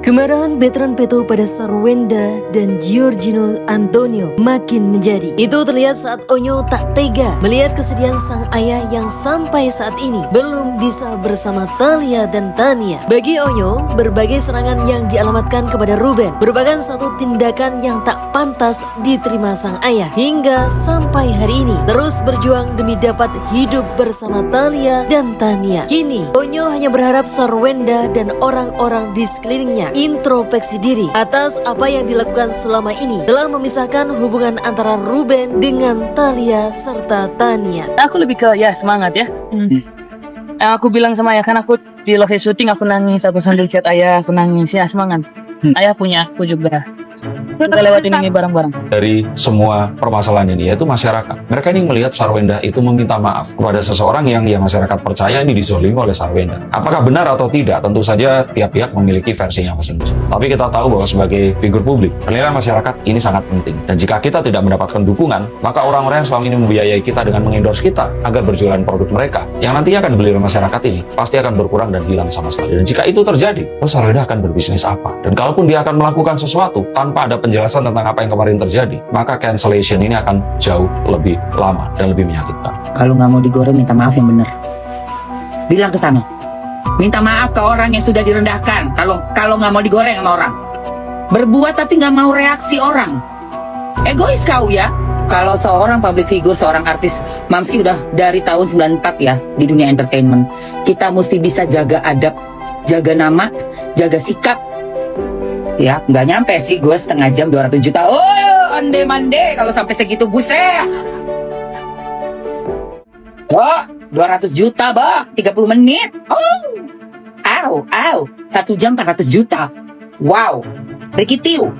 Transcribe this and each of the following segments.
Kemarahan veteran Peto pada Sarwenda dan Giorgino Antonio makin menjadi. Itu terlihat saat Onyo tak tega melihat kesedihan sang ayah yang sampai saat ini belum bisa bersama Thalia dan Tania. Bagi Onyo, berbagai serangan yang dialamatkan kepada Ruben merupakan satu tindakan yang tak pantas diterima sang ayah. Hingga sampai hari ini terus berjuang demi dapat hidup bersama Thalia dan Tania. Kini Onyo hanya berharap Sarwenda dan orang-orang di sekelilingnya introspeksi diri atas apa yang dilakukan selama ini telah memisahkan hubungan antara Ruben dengan Thalia serta Tania. Aku lebih ke semangat ya. Aku bilang sama ayah, kan aku di lokasi syuting aku nangis, aku sambil chat ayah, aku nangis ya, semangat. Ayah punya, aku juga. Kita lewatin ini bareng-bareng. Dari semua permasalahan ini yaitu masyarakat. Mereka ini melihat Sarwenda itu meminta maaf kepada seseorang yang masyarakat percaya ini dizolimi oleh Sarwenda. Apakah benar atau tidak? Tentu saja tiap pihak memiliki versinya masing-masing. Tapi kita tahu bahwa sebagai figur publik, penilaian masyarakat ini sangat penting. Dan jika kita tidak mendapatkan dukungan, maka orang-orang yang selama ini membiayai kita dengan mengendorse kita agar berjualan produk mereka, yang nantinya akan dibeli oleh masyarakat ini, pasti akan berkurang dan hilang sama sekali. Dan jika itu terjadi, Sarwenda akan berbisnis apa? Dan kalaupun dia akan melakukan sesuatu tanpa ada penjelasan tentang apa yang kemarin terjadi, maka cancellation ini akan jauh lebih lama dan lebih menyakitkan. Kalau nggak mau digoreng, minta maaf yang benar. Bilang ke sana. Minta maaf ke orang yang sudah direndahkan. Kalau nggak mau digoreng sama orang. Berbuat tapi nggak mau reaksi orang. Egois kau ya. Kalau seorang public figure, seorang artis, Mamski udah dari tahun 94 ya di dunia entertainment. Kita mesti bisa jaga adab, jaga nama, jaga sikap. Ya, nggak nyampe sih gue setengah jam 200 juta. Oh, ande-mande kalau sampai segitu, buset. Oh, 200 juta, bah, 30 menit. Oh, 1 jam 400 juta. Wow, Rikitiu.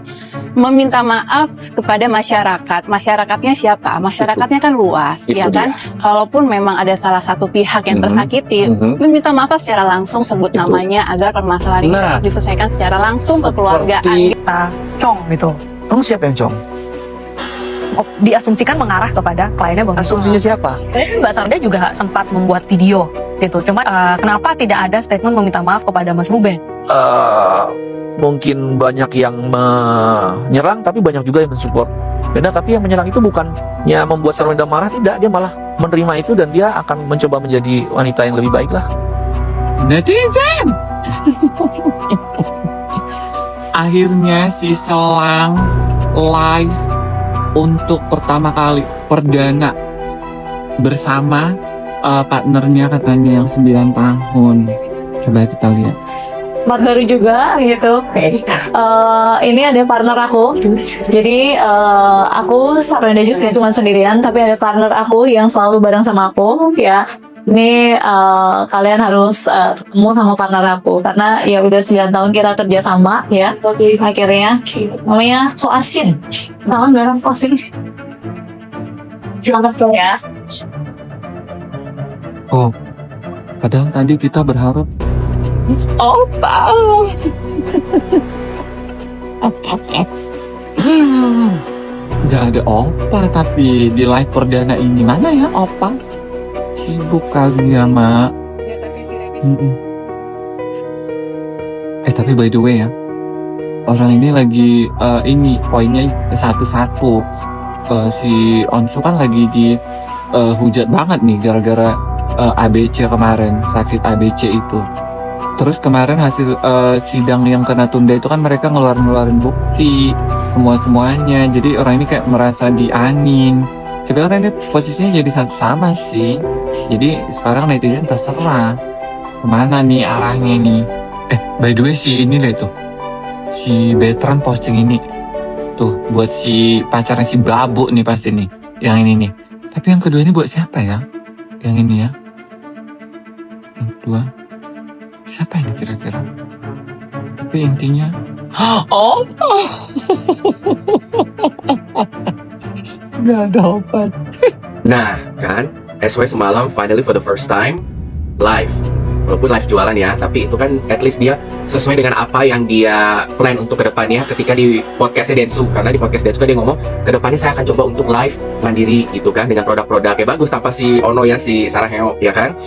Meminta maaf kepada masyarakat. Masyarakatnya siapa? Masyarakatnya kan luas, Itu ya kan? Kalaupun memang ada salah satu pihak yang tersakiti, meminta maaf secara langsung, sebut namanya agar permasalahan ini dapat diselesaikan secara langsung ke keluargaan. Cong gitu. Kamu siapa yang Cong? Diasumsikan mengarah kepada kliennya Bang. Asumsinya siapa? Mbak Sarda juga sempat membuat video gitu. Cuma kenapa tidak ada statement meminta maaf kepada Mas Ruben? Mungkin banyak yang menyerang, tapi banyak juga yang mensupport. Beda, tapi yang menyerang itu bukannya membuat Sarwenda marah, tidak. Dia malah menerima itu dan dia akan mencoba menjadi wanita yang lebih baik lah. Netizen! Akhirnya si Selang live untuk pertama kali perdana bersama partnernya katanya yang 9 tahun. Coba kita lihat. Baru juga gitu. Ini ada partner aku. Jadi aku Sarwenda Jus gak cuma sendirian, tapi ada partner aku yang selalu bareng sama aku ya. Ini kalian harus ketemu sama partner aku karena ya udah 9 tahun kita kerja sama ya. Akhirnya namanya Soasin. Tahun bareng Soasin. Selamat ya. Oh, padahal tadi kita berharap Opa. nggak ada Opa, tapi di live perdana ini mana ya Opa? Sibuk kali ya, Mak. Tapi by the way ya, orang ini lagi ini poinnya satu-satu. Si Onsu kan lagi di hujat banget nih gara-gara ABC kemarin, sakit ABC itu. Terus kemarin hasil sidang yang kena tunda itu kan mereka ngeluarin bukti semuanya. Jadi orang ini kayak merasa dianin. Sebenarnya ini posisinya jadi satu sama sih. Jadi sekarang netizen terserah kemana nih arahnya nih. By the way si ini deh tuh, si Betran posting ini tuh buat si pacarnya si Babu nih pasti nih, yang ini nih. Tapi yang kedua ini buat siapa ya? Yang ini ya? Yang kedua siapa ini kira-kira? Tapi intinya nggak ada obat. Nah kan, SW semalam finally for the first time live. Walaupun live jualan ya, tapi itu kan at least dia sesuai dengan apa yang dia plan untuk kedepannya ketika di podcastnya Densu. Karena di podcast Densu kan dia ngomong, kedepannya saya akan coba untuk live mandiri gitu kan, dengan produk-produk kayak bagus tanpa si Ono yang si Sarah Heo ya kan.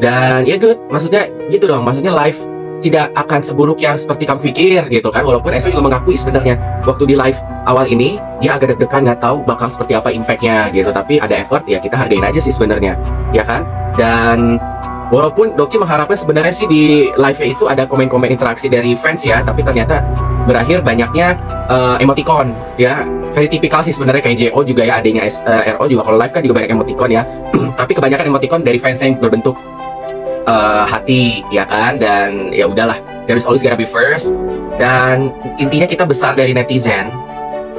Dan ya good, maksudnya gitu dong, maksudnya live tidak akan seburuk yang seperti kamu pikir gitu kan. Walaupun SW juga mengakui sebenarnya waktu di live awal ini dia agak deg-degan, nggak tahu bakal seperti apa impactnya gitu, tapi ada effort ya kita hargain aja sih sebenarnya, ya kan. Dan walaupun Dokci mengharapkan sebenarnya sih di live itu ada komen-komen interaksi dari fans ya, tapi ternyata berakhir banyaknya emoticon ya. Very typical sih sebenarnya, kayak JO juga ya, adanya RO juga kalau live kan juga banyak emoticon ya. Tapi kebanyakan emoticon dari fans yang berbentuk hati ya kan. Dan ya udahlah, there is always gonna be first. Dan intinya kita besar dari netizen,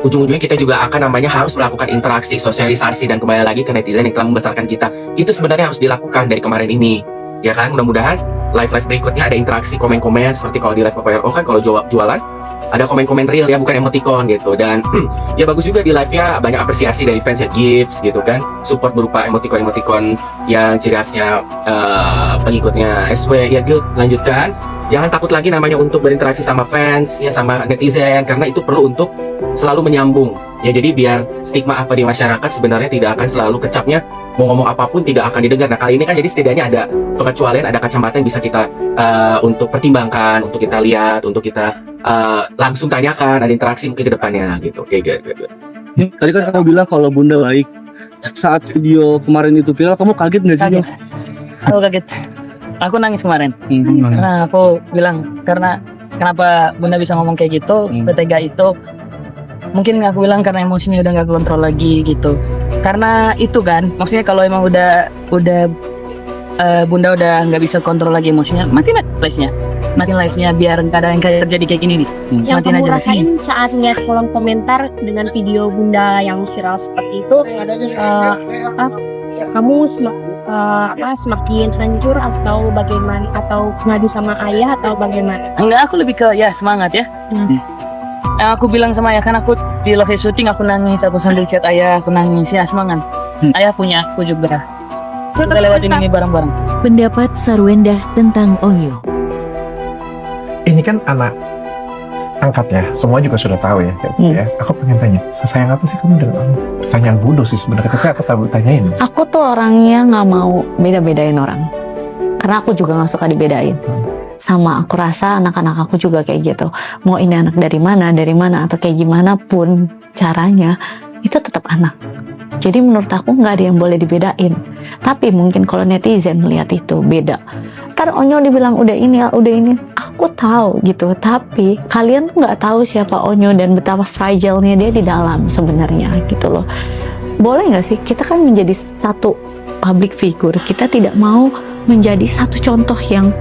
ujung-ujungnya kita juga akan harus melakukan interaksi, sosialisasi, dan kembali lagi ke netizen yang telah membesarkan kita. Itu sebenarnya harus dilakukan dari kemarin ini, ya kan. Mudah-mudahan live-live berikutnya ada interaksi, komen-komen seperti kalau di live KPRO kan, kalau jualan ada komen-komen real ya, bukan emoticon gitu. Dan ya bagus juga di live-nya banyak apresiasi dari fans ya, gifts gitu kan, support berupa emoticon-emoticon yang ciri khasnya pengikutnya SW ya. Good, lanjutkan. Jangan takut lagi namanya untuk berinteraksi sama fans ya, sama netizen, karena itu perlu untuk selalu menyambung ya. Jadi biar stigma apa di masyarakat sebenarnya tidak akan selalu kecapnya mau ngomong apapun tidak akan didengar. Nah kali ini kan jadi setidaknya ada pengecualian, ada kacamata yang bisa kita untuk pertimbangkan, untuk kita lihat, untuk kita langsung tanyakan, ada interaksi mungkin ke depannya gitu. Oke, good. Tadi kan kamu bilang kalau Bunda baik. Saat video kemarin itu viral, kamu kaget nggak sih? Kaget. Aku kaget. Aku nangis kemarin. Nah, aku bilang karena kenapa Bunda bisa ngomong kayak gitu, setega itu. Mungkin aku bilang karena emosinya udah nggak kontrol lagi gitu. Karena itu kan, maksudnya kalau emang udah Bunda udah nggak bisa kontrol lagi emosinya, matiin live-nya biar nggak ada yang kayak terjadi kayak gini nih. Yang Matiin kamu aja. rasain saat lihat kolom komentar dengan video Bunda yang viral seperti itu, kamu semakin hancur atau bagaimana, atau ngadu sama ayah atau bagaimana? Enggak, aku lebih ke ya semangat ya. Aku bilang sama ayah, kan aku di lokasi syuting aku nangis, aku sambil chat ayah, aku nangis ya semangat. Ayah punya, aku juga. Kita lewatin ini bareng-bareng. Pendapat Sarwenda tentang Onyo. Ini kan anak angkat ya, semua juga sudah tahu ya, kayak gitu ya. Aku pengen tanya, sesayang apa sih kamu dengan Onyo? Pertanyaan bodoh sih sebenarnya, tapi aku tahu tanyain. Aku tuh orangnya nggak mau beda-bedain orang, karena aku juga nggak suka dibedain. Sama aku rasa anak-anak aku juga kayak gitu. Mau ini anak dari mana atau kayak gimana pun caranya, itu tetap anak. Jadi menurut aku nggak ada yang boleh dibedain. Tapi mungkin kalau netizen melihat itu beda. Ntar Onyo dibilang udah ini, aku tahu gitu. Tapi kalian tuh nggak tahu siapa Onyo dan betapa fragile-nya dia di dalam sebenarnya gitu loh. Boleh nggak sih kita kan menjadi satu public figure, kita tidak mau menjadi satu contoh yang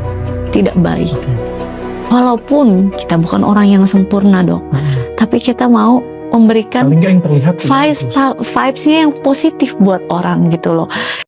tidak baik. Walaupun kita bukan orang yang sempurna dok, tapi kita mau memberikan vibes-nya yang positif buat orang gitu loh.